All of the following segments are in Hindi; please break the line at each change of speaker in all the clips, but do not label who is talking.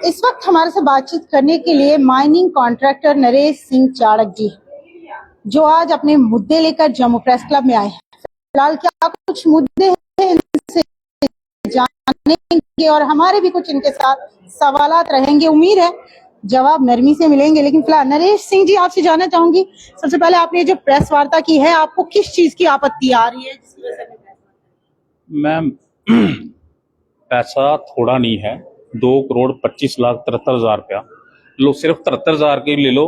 इस वक्त हमारे से बातचीत करने के लिए माइनिंग कॉन्ट्रैक्टर नरेश सिंह चाड़क जी, जो आज अपने मुद्दे लेकर जम्मू प्रेस क्लब में आए हैं। फिलहाल क्या कुछ मुद्दे हैं इनसे जानेंगे और हमारे भी कुछ इनके साथ सवालात रहेंगे। उम्मीद है जवाब नरमी से मिलेंगे। लेकिन फिलहाल नरेश सिंह जी, आपसे जानना चाहूंगी, सबसे पहले आपने जो प्रेस वार्ता की है, आपको किस चीज की आपत्ति आ रही है?
मैम, पैसा थोड़ा नहीं है, 2,25,73,000 रुपया लो। सिर्फ 73,000 के ले लो।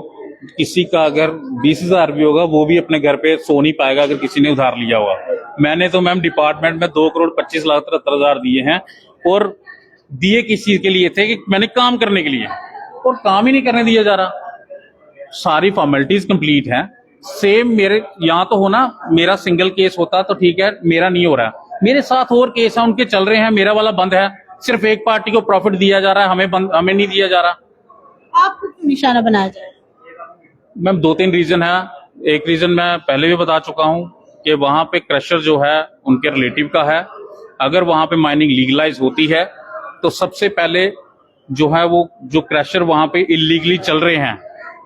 किसी का अगर 20,000 भी होगा वो भी अपने घर पे सो नहीं पाएगा अगर किसी ने उधार लिया होगा। मैंने तो मैम डिपार्टमेंट में 2,25,73,000 दिए हैं, और दिए किस चीज के लिए थे कि मैंने काम करने के लिए, और काम ही नहीं करने दिया जा रहा। सारी फॉर्मेलिटीज कंप्लीट हैं। सेम मेरे यहाँ तो होना, मेरा सिंगल केस होता तो ठीक है, मेरा नहीं हो रहा। मेरे साथ और केस हैं, उनके चल रहे हैं, मेरा वाला बंद है। सिर्फ एक पार्टी को प्रॉफिट दिया जा रहा है, हमें नहीं दिया जा रहा।
आपको क्यों निशाना बनाया जाए?
मैम, 2-3 रीजन है। एक रीजन मैं पहले भी बता चुका हूं कि वहां पे क्रशर जो है उनके रिलेटिव का है। अगर वहां पे माइनिंग लीगलाइज होती है तो सबसे पहले जो है वो जो क्रशर वहां पे इलीगली चल रहे हैं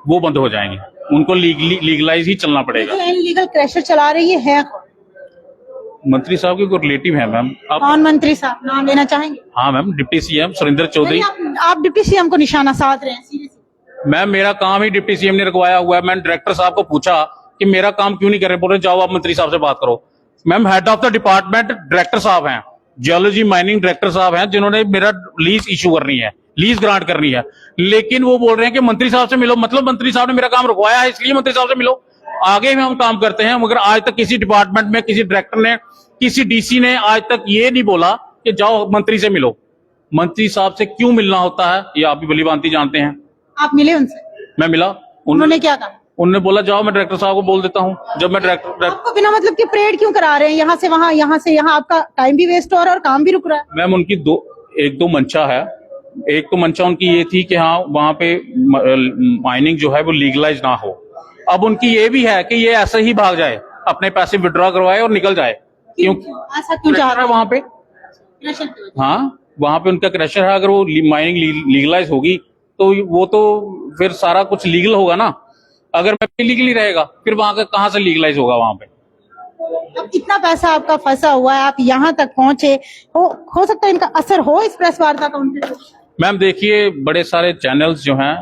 वो बंद हो जाएंगे। उनको लीगलाइज ही चलना पड़ेगा।
जो इलीगल क्रशर चला रही है
मंत्री साहब के कोई रिलेटिव है मैम। आप
कौन मंत्री साहब, नाम लेना चाहेंगे?
हाँ ma'am, deputy CM Surendra Chaudhary.
आप डिप्टी सीएम को निशाना साध रहे हैं सीरियसली?
मैम, मेरा काम ही डिप्टी सीएम ने रखवाया हुआ है। मैंने डायरेक्टर साहब को पूछा कि मेरा काम क्यों नहीं कर रहे, बोले जाओ आप मंत्री साहब से बात करो। Ma'am, head of the department director साहब हैं, जियोलॉजी माइनिंग डायरेक्टर साहब हैं, जिन्होंने मेरा लीज इशू करनी है, लीज ग्रांट करनी है। लेकिन वो बोल रहे हैं कि मंत्री साहब से मिलो। मतलब मंत्री साहब ने मेरा काम रुकवाया है, इसलिए मंत्री साहब से मिलो। आगे में हम काम करते हैं, मगर आज तक किसी डिपार्टमेंट में किसी डायरेक्टर ने, किसी डीसी ने आज तक ये नहीं बोला कि जाओ मंत्री से मिलो। मंत्री साहब से क्यों मिलना होता है ये आप भी भली भांति जानते हैं।
आप मिले उनसे?
मैं मिला।
उन्होंने क्या कहा?
उन्होंने बोला जाओ मैं डायरेक्टर साहब को बोल देता हूँ। जब मैं डायरेक्टर
आपको बिना मतलब के परेड क्यों करा रहे हैं? यहाँ से वहाँ, यहाँ से यहाँ, आपका टाइम भी वेस्ट हो रहा है और काम भी रुक रहा है।
मैम, उनकी एक दो मंशा है। एक तो मंशा उनकी ये थी कि हाँ वहां पे माइनिंग जो है वो लीगलाइज ना हो। अब उनकी ये भी है कि ये ऐसे ही भाग जाए, अपने पैसे विड्रॉ करवाए और निकल जाए। क्यों
ऐसा क्यों चाह रहा है
वहां पे? हाँ, वहां पे उनका क्रशर है। अगर वो माइनिंग लीगलाइज होगी तो वो तो फिर सारा कुछ लीगल होगा ना। अगर मैं इलीगली रहेगा फिर वहां का कहाँ से लीगलाइज होगा वहां पे?
अब इतना पैसा आपका फंसा हुआ है, आप यहाँ तक पहुंचे, हो सकता है इनका असर हो इस प्रेस वार्ता का उनके?
मैम देखिए, बड़े सारे चैनल्स जो हैं,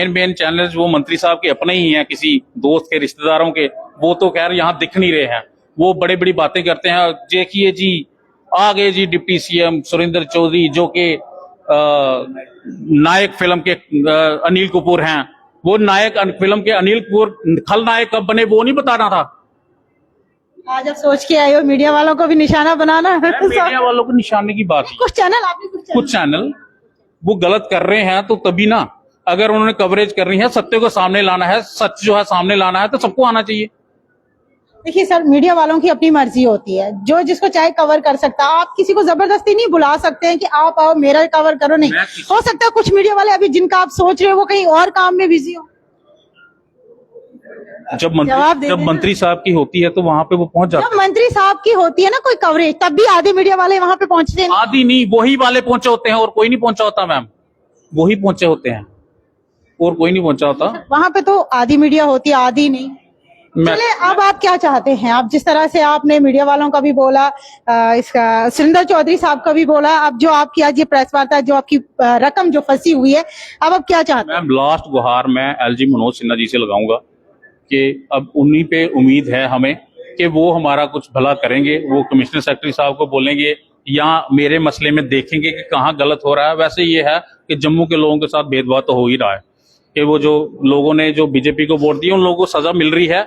मेन चैनल्स वो मंत्री साहब के अपने ही हैं, किसी दोस्त के रिश्तेदारों के। वो तो खैर यहाँ दिख नहीं रहे हैं, वो बड़ी बड़ी बातें करते हैं। देखिए जी, आ गए जी डिप्टी सीएम सुरेंद्र चौधरी, जो कि नायक फिल्म के अनिल कपूर हैं। वो नायक फिल्म के अनिल कपूर खलनायक कब बने वो नहीं बताना था।
आज आप सोच के आए हो मीडिया वालों को भी निशाना बनाना?
मीडिया वालों को निशाने की बात,
कुछ चैनल आपने
कुछ चैनल वो गलत कर रहे हैं तो तभी ना। अगर उन्होंने कवरेज करनी है, सत्य को सामने लाना है, सच जो है सामने लाना है, तो सबको आना चाहिए।
देखिए सर, मीडिया वालों की अपनी मर्जी होती है, जो जिसको चाहे कवर कर सकता है। आप किसी को जबरदस्ती नहीं बुला सकते हैं कि आप आओ मेरा कवर करो, नहीं हो सकता। कुछ मीडिया वाले अभी जिनका आप सोच रहे हो वो कहीं और काम में बिजी हो।
जब मंत्री साहब की होती है तो वहां पे वो पहुंच जाते हैं।
जब मंत्री साहब की होती है ना कोई कवरेज, तब भी आधे मीडिया वाले वहां पे पहुंचते हैं।
आधी नहीं, वही वाले पहुंचे होते हैं, और कोई नहीं पहुंचा होता मैम। वही पहुंचे होते हैं और कोई नहीं पहुंचा होता।
वहां पे तो आधी मीडिया होती है, आधी नहीं। चले, अब आप क्या चाहते हैं? आप जिस तरह से आपने मीडिया वालों का भी बोला, इसका सुरेंद्र चौधरी साहब का भी बोला, अब जो आपकी आज ये प्रेस वार्ता, जो आपकी रकम जो फंसी हुई है, अब आप क्या चाहते हैं?
मैम, लास्ट गुहार मैं एलजी मनोज सिन्हा जी से लगाऊंगा कि अब उन्हीं पे उम्मीद है हमें कि वो हमारा कुछ भला करेंगे। वो कमिश्नर सेक्रेटरी साहब को बोलेंगे या मेरे मसले में देखेंगे कि कहाँ गलत हो रहा है। वैसे ये है कि जम्मू के लोगों के साथ भेदभाव तो हो ही रहा है कि वो जो लोगों ने जो बीजेपी को वोट दिया उन लोगों को सजा मिल रही है,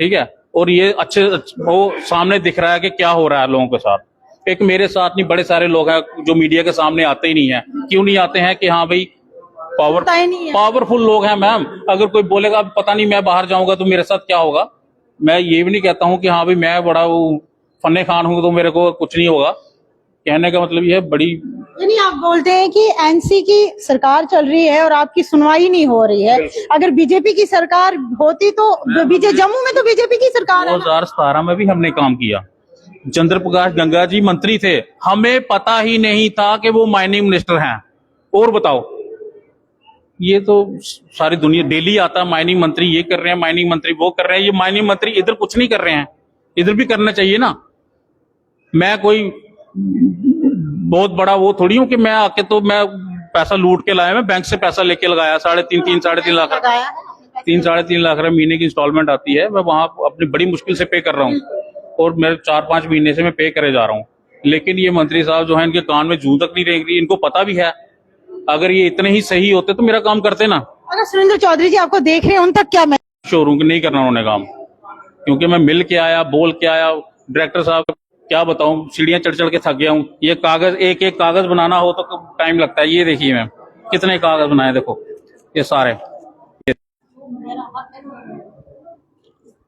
ठीक है। और ये अच्छे वो सामने दिख रहा है कि क्या हो रहा है लोगों के साथ। एक मेरे साथ नहीं, बड़े सारे लोग हैं जो मीडिया के सामने आते ही नहीं है। क्यों नहीं आते हैं? कि हाँ भाई पावरफुल लोग हैं मैम। अगर कोई बोलेगा पता नहीं मैं बाहर जाऊंगा तो मेरे साथ क्या होगा, मैं ये भी नहीं कहता हूँ कि हाँ भाई मैं बड़ा वो फन्ने खान हूँ तो मेरे को कुछ नहीं होगा। कहने का मतलब ये है बड़ी,
यानी आप बोलते हैं कि एनसी की सरकार चल रही है और आपकी सुनवाई नहीं हो रही है। अगर बीजेपी की सरकार होती तो जम्मू में तो बीजेपी की सरकार है।
2017 में भी हमने काम किया। चंद्र प्रकाश गंगा जी मंत्री थे, हमें पता ही नहीं था कि वो माइनिंग मिनिस्टर हैं। और बताओ, ये तो सारी दुनिया डेली आता है, माइनिंग मंत्री ये कर रहे हैं, माइनिंग मंत्री वो कर रहे हैं। ये माइनिंग मंत्री इधर कुछ नहीं कर रहे हैं, इधर भी करना चाहिए ना। मैं कोई बहुत बड़ा वो थोड़ी हूं कि मैं आके तो मैं पैसा लूट के लाया, मैं बैंक से पैसा लेके लगाया, 3.5 लाख
लगाया
3-3.5 लाख रुपए महीने की इंस्टॉलमेंट आती है, मैं वहां अपनी बड़ी मुश्किल से पे कर रहा हूँ और मेरे 4-5 महीने से मैं पे करे जा रहा हूँ। लेकिन ये मंत्री साहब जो है, इनके कान में जूं तक नहीं रेंग रही। इनको पता भी है, अगर ये इतने ही सही होते तो मेरा काम करते ना।
अगर सुरेंद्र चौधरी जी आपको देख रहे हैं उन तक क्या मैं
श्योर हूं कि नहीं करना उन्होंने काम, क्योंकि मैं मिल के आया, बोल के आया। डायरेक्टर साहब क्या बताऊं, सीढ़ियां चढ़ चढ़ के थक गया हूं। ये कागज, एक एक कागज बनाना हो तो टाइम लगता है। ये देखिए मैम, कितने कागज बनाए, देखो ये सारे।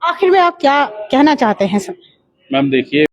आखिर में आप क्या कहना चाहते हैं सर?
मैम देखिए,